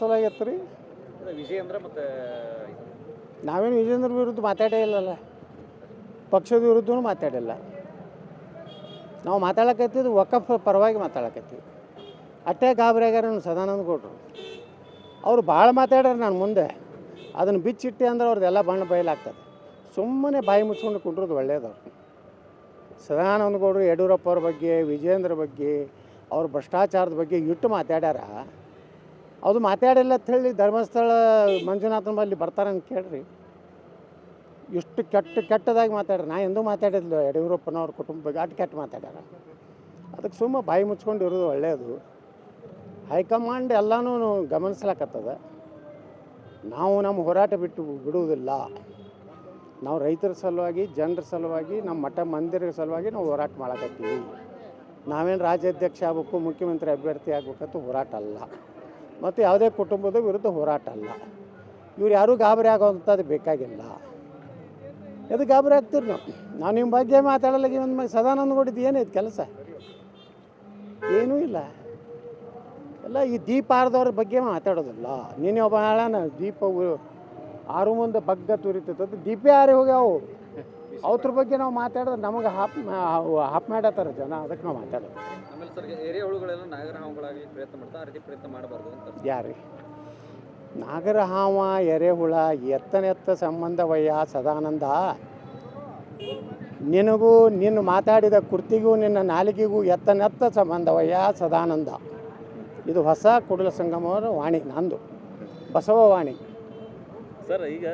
ಸಲುವಾಗಿತ್ತು ರೀ ವಿಜಯೇಂದ್ರ ಮತ್ತು ನಾವೇನು ವಿಜೇಂದ್ರ ವಿರುದ್ಧ ಮಾತಾಡೇ ಇಲ್ಲಲ್ಲ, ಪಕ್ಷದ ವಿರುದ್ಧನೂ ಮಾತಾಡಿಲ್ಲ. ನಾವು ಮಾತಾಡಕತ್ತಿದ್ದು ವಕಫ್ ಪರವಾಗಿ ಮಾತಾಡಕತ್ತೀವಿ. ಅಷ್ಟೇ ಗಾಬರಿ ಆಗ್ಯಾರ ಸದಾನಂದ ಗೌಡರು. ಅವರು ಭಾಳ ಮಾತಾಡ್ಯಾರ ನಾನು ಮುಂದೆ. ಅದನ್ನು ಬಿಚ್ಚಿಟ್ಟೆ ಅಂದ್ರೆ ಅವ್ರದ್ದೆಲ್ಲ ಬಣ್ಣ ಬಯಲಾಗ್ತದೆ. ಸುಮ್ಮನೆ ಬಾಯಿ ಮುಚ್ಕೊಂಡು ಕುಂಡ್ರದು ಒಳ್ಳೇದವ್ರು. ಸದಾನಂದ ಗೌಡರು ಯಡಿಯೂರಪ್ಪ ಅವ್ರ ಬಗ್ಗೆ, ವಿಜೇಂದ್ರ ಬಗ್ಗೆ, ಅವ್ರ ಭ್ರಷ್ಟಾಚಾರದ ಬಗ್ಗೆ ಇಟ್ಟು ಮಾತಾಡ್ಯಾರ. ಅದು ಮಾತಾಡಿಲ್ಲ ಅಂತ ಹೇಳಿ ಧರ್ಮಸ್ಥಳ ಮಂಜುನಾಥನ ಬಲ್ಲಿ ಬರ್ತಾರಂತ ಕೇಳ್ರಿ. ಇಷ್ಟು ಕೆಟ್ಟದಾಗಿ ಮಾತಾಡ್ರಿ. ನಾ ಎಂದೂ ಮಾತಾಡಿದ್ಲು ಯಡಿಯೂರಪ್ಪನವ್ರ ಕುಟುಂಬ ಬಗ್ಗೆ ಅಷ್ಟು ಕೆಟ್ಟ ಮಾತಾಡ್ಯಾರ. ಅದಕ್ಕೆ ಸುಮ್ಮ ಬಾಯಿ ಮುಚ್ಕೊಂಡು ಇರೋದು ಒಳ್ಳೆಯದು. ಹೈಕಮಾಂಡ್ ಎಲ್ಲನೂ ಗಮನಿಸ್ಲಾಕತ್ತದ. ನಾವು ನಮ್ಮ ಹೋರಾಟ ಬಿಡುವುದಿಲ್ಲ. ನಾವು ರೈತರ ಸಲುವಾಗಿ, ಜನರ ಸಲುವಾಗಿ, ನಮ್ಮ ಮಠ ಮಂದಿರ ಸಲುವಾಗಿ ನಾವು ಹೋರಾಟ ಮಾಡಕತ್ತೀವಿ. ನಾವೇನು ರಾಜ್ಯಾಧ್ಯಕ್ಷ ಆಗಬೇಕು, ಮುಖ್ಯಮಂತ್ರಿ ಅಭ್ಯರ್ಥಿ ಆಗಬೇಕಂತ ಹೋರಾಟ ಅಲ್ಲ, ಮತ್ತು ಯಾವುದೇ ಕುಟುಂಬದ ವಿರುದ್ಧ ಹೋರಾಟ ಅಲ್ಲ. ಇವ್ರು ಯಾರೂ ಗಾಬರಿ ಆಗೋವಂಥದ್ದು ಬೇಕಾಗಿಲ್ಲ. ಎದು ಗಾಬರಿ ಆಗ್ತೀರಿ ನಾವು ನಿಮ್ಮ ಬಗ್ಗೆ ಮಾತಾಡಲಾಗಿ ಒಂದು ಸದಾನಂದ ಗೌಡದ್ದು ಏನೈತೆ ಕೆಲಸ? ಏನೂ ಇಲ್ಲ. ಎಲ್ಲ ಈ ದೀಪ ಆರದವ್ರ ಬಗ್ಗೆ ಮಾತಾಡೋದಿಲ್ಲ. ನೀನೇ ಒಬ್ಬ ಹೇಳೋಣ ದೀಪ ಆರು ಮುಂದೆ ಬಗ್ಗ ತುರಿತದ್ದು ದೀಪ ಯಾರೇ ಹೋಗ್ಯಾವು ಅವ್ರ ಬಗ್ಗೆ ನಾವು ಮಾತಾಡಿದ್ರೆ ನಮಗೆ ಹಾಪ್ ಮಾಡತ್ತಾರ ಜನ. ಅದಕ್ಕೆ ನಾವು ಮಾತಾಡೋದು. ಆಮೇಲೆ ಸರ್ ಎರೆಹುಳುಗಳೆಲ್ಲ ನಾಗರ ಹಾವುಗಳಾಗಿ ಪ್ರಯತ್ನ ಮಾಡ್ತಾರೆ, ಆ ರೀತಿ ಪ್ರಯತ್ನ ಮಾಡಬಾರ್ದು ಅಂತ. ಯಾರೀ ನಾಗರ ಹಾವ ಎರೆಹುಳ ಎತ್ತ ಸಂಬಂಧವಯ್ಯ ಸದಾನಂದ. ನಿನಗೂ ನಿನ್ನ ಮಾತಾಡಿದ ಕೃತಿಗೂ ನಿನ್ನ ನಾಲಿಗೆಗೂ ಎತ್ತ ಸಂಬಂಧವಯ್ಯ ಸದಾನಂದ. ಇದು ಹೊಸ ಕೂಡಲ ಸಂಗಮವರ ವಾಣಿ, ನಂದು ಬಸವ ವಾಣಿ ಸರ್. ಈಗ